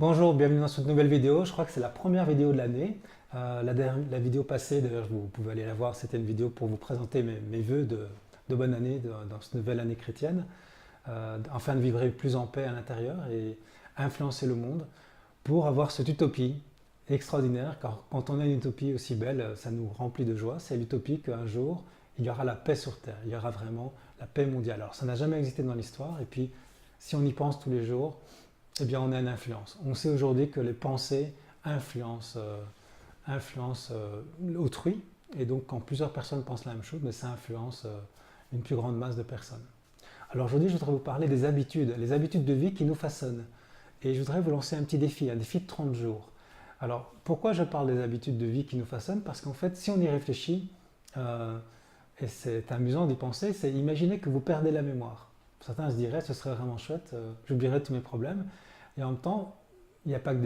Bonjour, bienvenue dans cette nouvelle vidéo. Je crois que c'est la première vidéo de l'année. La vidéo passée, d'ailleurs, vous pouvez aller la voir, c'était une vidéo pour vous présenter mes vœux de bonne année dans cette nouvelle année chrétienne, afin de vivre plus en paix à l'intérieur et influencer le monde pour avoir cette utopie extraordinaire, car quand on a une utopie aussi belle, ça nous remplit de joie. C'est l'utopie qu'un jour, il y aura la paix sur Terre, il y aura vraiment la paix mondiale. Alors ça n'a jamais existé dans l'histoire, et puis si on y pense tous les jours, eh bien, on a une influence. On sait aujourd'hui que les pensées influencent autrui, et donc quand plusieurs personnes pensent la même chose, mais ça influence une plus grande masse de personnes. Alors aujourd'hui, je voudrais vous parler des habitudes, les habitudes de vie qui nous façonnent. Et je voudrais vous lancer un défi de 30 jours. Alors, pourquoi je parle des habitudes de vie qui nous façonnent? Parce qu'en fait, si on y réfléchit, euh, et c'est amusant d'y penser, c'est imaginer que vous perdez la mémoire. Certains se diraient, ce serait vraiment chouette, j'oublierais tous mes problèmes. Et en même temps, il n'y a pas que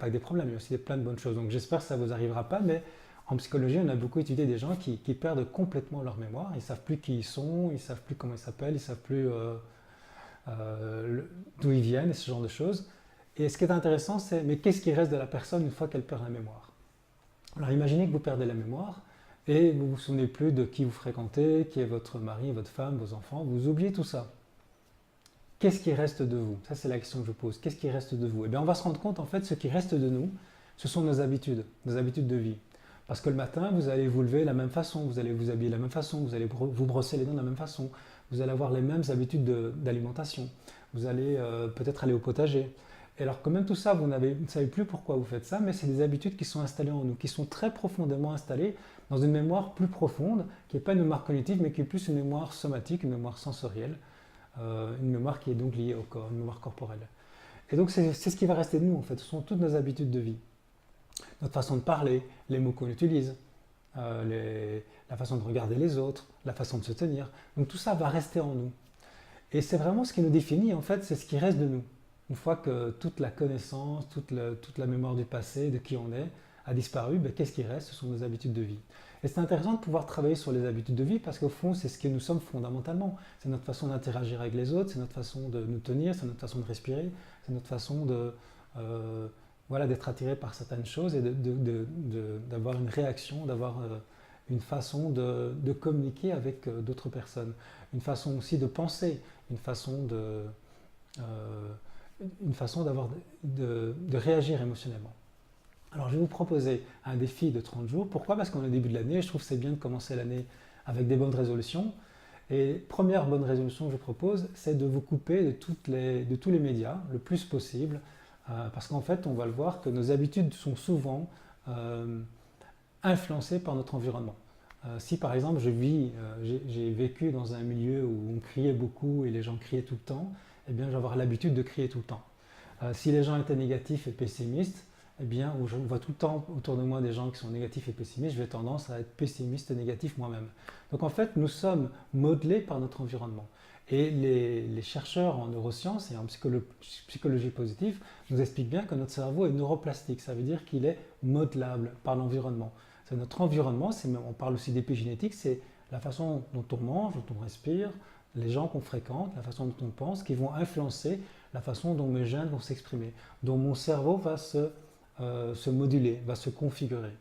des problèmes, il y a aussi plein de bonnes choses. Donc j'espère que ça ne vous arrivera pas, mais en psychologie, on a beaucoup étudié des gens qui perdent complètement leur mémoire. Ils ne savent plus qui ils sont, ils ne savent plus comment ils s'appellent, ils ne savent plus d'où ils viennent et ce genre de choses. Et ce qui est intéressant, c'est mais qu'est-ce qui reste de la personne une fois qu'elle perd la mémoire? Alors imaginez que vous perdez la mémoire et vous ne vous souvenez plus de qui vous fréquentez, qui est votre mari, votre femme, vos enfants, vous oubliez tout ça. Qu'est-ce qui reste de vous? Ça, c'est la question que je pose. Qu'est-ce qui reste de vous? Eh bien, on va se rendre compte, en fait, ce qui reste de nous, ce sont nos habitudes de vie. Parce que le matin, vous allez vous lever de la même façon, vous allez vous habiller de la même façon, vous allez vous brosser les dents de la même façon, vous allez avoir les mêmes habitudes d'alimentation, vous allez peut-être aller au potager. Et alors que même tout ça, vous ne savez plus pourquoi vous faites ça, mais c'est des habitudes qui sont installées en nous, qui sont très profondément installées dans une mémoire plus profonde, qui n'est pas une mémoire cognitive, mais qui est plus une mémoire somatique, une mémoire sensorielle, une mémoire qui est donc liée au corps, une mémoire corporelle. Et donc c'est ce qui va rester de nous en fait, ce sont toutes nos habitudes de vie. Notre façon de parler, les mots qu'on utilise, la façon de regarder les autres, la façon de se tenir. Donc tout ça va rester en nous. Et c'est vraiment ce qui nous définit en fait, c'est ce qui reste de nous. Une fois que toute la connaissance, toute la mémoire du passé, de qui on est, a disparu, ben, qu'est-ce qui reste? Ce sont nos habitudes de vie. Et c'est intéressant de pouvoir travailler sur les habitudes de vie parce qu'au fond, c'est ce que nous sommes fondamentalement. C'est notre façon d'interagir avec les autres, c'est notre façon de nous tenir, c'est notre façon de respirer, c'est notre façon voilà, d'être attiré par certaines choses et d'avoir une réaction, d'avoir une façon de communiquer avec d'autres personnes, une façon aussi de penser, une façon euh, de réagir émotionnellement. Alors je vais vous proposer un défi de 30 jours. Pourquoi? Parce qu'on est au début de l'année, je trouve que c'est bien de commencer l'année avec des bonnes résolutions. Et première bonne résolution que je propose, c'est de vous couper de tous les médias le plus possible. Parce qu'en fait, on va le voir que nos habitudes sont souvent influencées par notre environnement. Si par exemple j'ai vécu dans un milieu où on criait beaucoup et les gens criaient tout le temps, eh bien je vais avoir l'habitude de crier tout le temps. Si les gens étaient négatifs et pessimistes, eh bien, où je vois tout le temps autour de moi des gens qui sont négatifs et pessimistes, je vais tendance à être pessimiste et négatif moi-même. Donc en fait, nous sommes modelés par notre environnement. Et les chercheurs en neurosciences et en psychologie positive nous expliquent bien que notre cerveau est neuroplastique. Ça veut dire qu'il est modelable par l'environnement. C'est notre environnement, on parle aussi d'épigénétique, c'est la façon dont on mange, dont on respire, les gens qu'on fréquente, la façon dont on pense, qui vont influencer la façon dont mes gènes vont s'exprimer, dont mon cerveau va se moduler, va se configurer.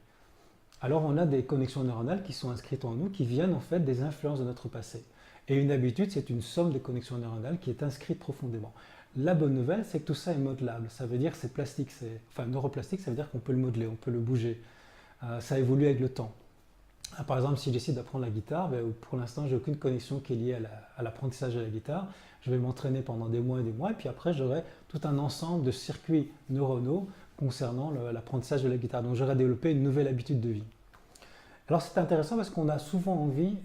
Alors on a des connexions neuronales qui sont inscrites en nous, qui viennent en fait des influences de notre passé. Et une habitude, c'est une somme de connexions neuronales qui est inscrite profondément. La bonne nouvelle, c'est que tout ça est modelable. Ça veut dire que c'est plastique, enfin neuroplastique, ça veut dire qu'on peut le modeler, on peut le bouger. Ça évolue avec le temps. Par exemple, si j'essaie d'apprendre la guitare, ben, pour l'instant, j'ai aucune connexion qui est liée à l'apprentissage de la guitare. Je vais m'entraîner pendant des mois et puis après, j'aurai tout un ensemble de circuits neuronaux concernant l'apprentissage de la guitare. Donc, j'aurai développé une nouvelle habitude de vie. Alors, c'est intéressant parce qu'on a souvent envie,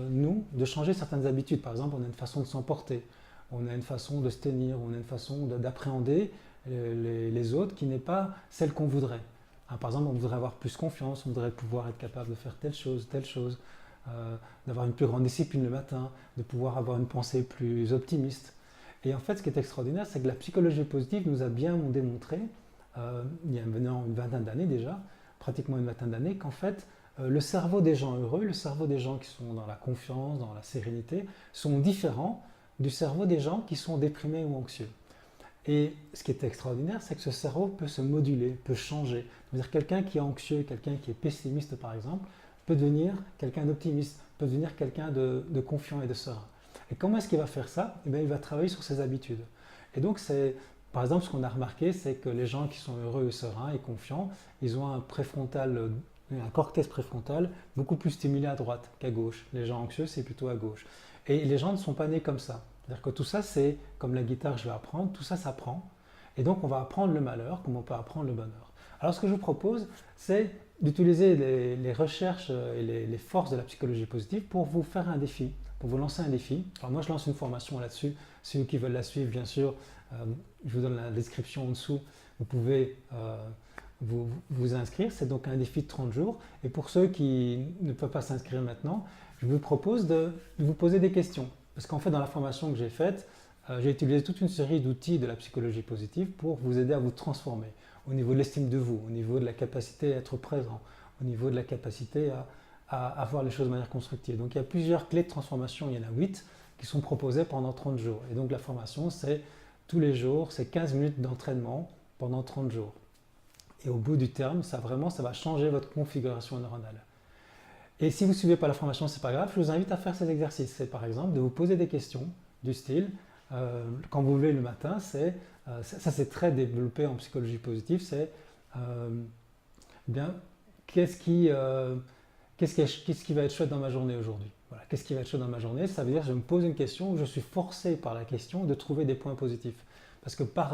nous, de changer certaines habitudes. Par exemple, on a une façon de s'emporter, on a une façon de se tenir, on a une façon d'appréhender les autres qui n'est pas celle qu'on voudrait. Par exemple, on voudrait avoir plus confiance, on voudrait pouvoir être capable de faire telle chose, d'avoir une plus grande discipline le matin, de pouvoir avoir une pensée plus optimiste. Et en fait, ce qui est extraordinaire, c'est que la psychologie positive nous a bien démontré, il y a maintenant une vingtaine d'années déjà, pratiquement une vingtaine d'années, qu'en fait, le cerveau des gens heureux, le cerveau des gens qui sont dans la confiance, dans la sérénité, sont différents du cerveau des gens qui sont déprimés ou anxieux. Et ce qui est extraordinaire, c'est que ce cerveau peut se moduler, peut changer. C'est-à-dire quelqu'un qui est anxieux, quelqu'un qui est pessimiste par exemple, peut devenir quelqu'un d'optimiste, peut devenir quelqu'un de confiant et de serein. Et comment est-ce qu'il va faire ça? Eh bien, il va travailler sur ses habitudes. Et donc, par exemple, ce qu'on a remarqué, c'est que les gens qui sont heureux et sereins et confiants, ils ont un cortex préfrontal beaucoup plus stimulé à droite qu'à gauche. Les gens anxieux, c'est plutôt à gauche. Et les gens ne sont pas nés comme ça. C'est-à-dire que tout ça, c'est comme la guitare que je vais apprendre, tout ça s'apprend. Et donc, on va apprendre le malheur comme on peut apprendre le bonheur. Alors, ce que je vous propose, c'est d'utiliser les recherches et les forces de la psychologie positive pour vous faire un défi, pour vous lancer un défi. Alors, moi, je lance une formation là-dessus. Ceux qui veulent la suivre, bien sûr, je vous donne la description en dessous. Vous pouvez vous inscrire. C'est donc un défi de 30 jours. Et pour ceux qui ne peuvent pas s'inscrire maintenant, je vous propose de vous poser des questions. Parce qu'en fait, dans la formation que j'ai faite, j'ai utilisé toute une série d'outils de la psychologie positive pour vous aider à vous transformer au niveau de l'estime de vous, au niveau de la capacité à être présent, au niveau de la capacité à voir les choses de manière constructive. Donc il y a plusieurs clés de transformation, il y en a 8 qui sont proposées pendant 30 jours. Et donc la formation, c'est tous les jours, c'est 15 minutes d'entraînement pendant 30 jours. Et au bout du terme, ça va changer votre configuration neuronale. Et si vous ne suivez pas la formation, c'est pas grave, je vous invite à faire ces exercices. C'est par exemple de vous poser des questions du style, quand vous vous levez le matin, ça c'est très développé en psychologie positive, c'est bien, qu'est-ce qui va être chouette dans ma journée aujourd'hui? Voilà, qu'est-ce qui va être chouette dans ma journée? Ça veut dire que je me pose une question où je suis forcé par la question de trouver des points positifs. Parce que par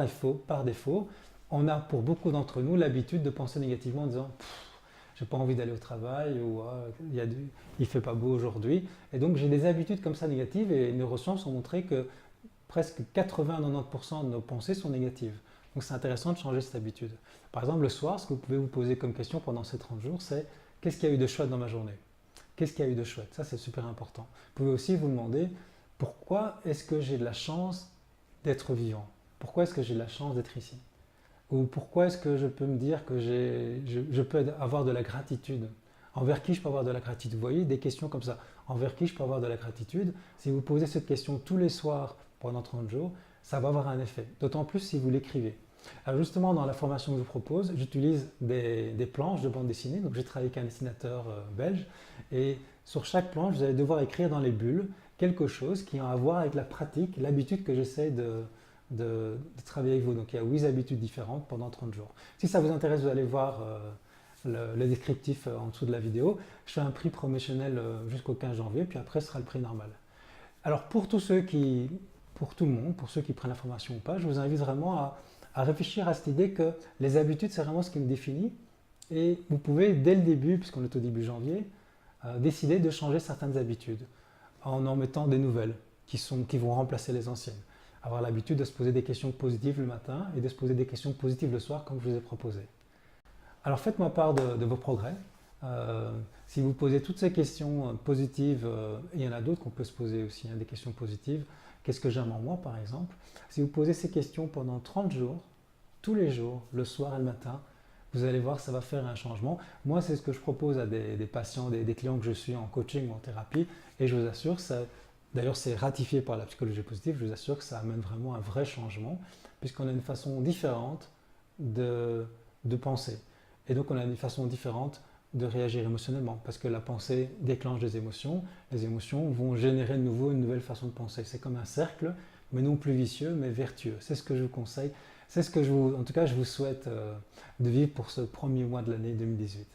défaut, on a pour beaucoup d'entre nous l'habitude de penser négativement en disant j'ai pas envie d'aller au travail ou il fait pas beau aujourd'hui. Et donc j'ai des habitudes comme ça négatives et les neurosciences ont montré que presque 80-90% de nos pensées sont négatives. Donc c'est intéressant de changer cette habitude. Par exemple, le soir, ce que vous pouvez vous poser comme question pendant ces 30 jours, c'est qu'est-ce qu'il y a eu de chouette dans ma journée? Qu'est-ce qu'il y a eu de chouette? Ça, c'est super important. Vous pouvez aussi vous demander pourquoi est-ce que j'ai de la chance d'être vivant? Pourquoi est-ce que j'ai de la chance d'être ici? Ou pourquoi est-ce que je peux me dire que je peux avoir de la gratitude? Envers qui je peux avoir de la gratitude? Vous voyez, des questions comme ça. Envers qui je peux avoir de la gratitude? Si vous posez cette question tous les soirs pendant 30 jours, ça va avoir un effet. D'autant plus si vous l'écrivez. Alors justement, dans la formation que je vous propose, j'utilise des planches de bande dessinée. Donc j'ai travaillé avec un dessinateur belge. Et sur chaque planche, vous allez devoir écrire dans les bulles quelque chose qui a à voir avec la pratique, l'habitude que j'essaie de travailler avec vous. Donc il y a 8 habitudes différentes pendant 30 jours. Si ça vous intéresse, vous allez voir le descriptif en dessous de la vidéo. Je fais un prix promotionnel jusqu'au 15 janvier, puis après ce sera le prix normal. Alors pour tout le monde, pour ceux qui prennent la formation ou pas, je vous invite vraiment à réfléchir à cette idée que les habitudes, c'est vraiment ce qui nous définit. Et vous pouvez, dès le début, puisqu'on est au début janvier, décider de changer certaines habitudes en mettant des nouvelles qui vont remplacer les anciennes. Avoir l'habitude de se poser des questions positives le matin et de se poser des questions positives le soir, comme je vous ai proposé. Alors faites-moi part de vos progrès. Si vous posez toutes ces questions positives, il y en a d'autres qu'on peut se poser aussi, hein, des questions positives. Qu'est-ce que j'aime en moi, par exemple? Si vous posez ces questions pendant 30 jours, tous les jours, le soir et le matin, vous allez voir, ça va faire un changement. Moi, c'est ce que je propose à des patients, des clients que je suis en coaching ou en thérapie, et je vous assure, d'ailleurs c'est ratifié par la psychologie positive, je vous assure que ça amène vraiment un vrai changement, puisqu'on a une façon différente de penser. Et donc on a une façon différente de réagir émotionnellement, parce que la pensée déclenche des émotions, les émotions vont générer de nouveau une nouvelle façon de penser. C'est comme un cercle, mais non plus vicieux, mais vertueux. C'est ce que je vous conseille, c'est ce que en tout cas je vous souhaite de vivre pour ce premier mois de l'année 2018.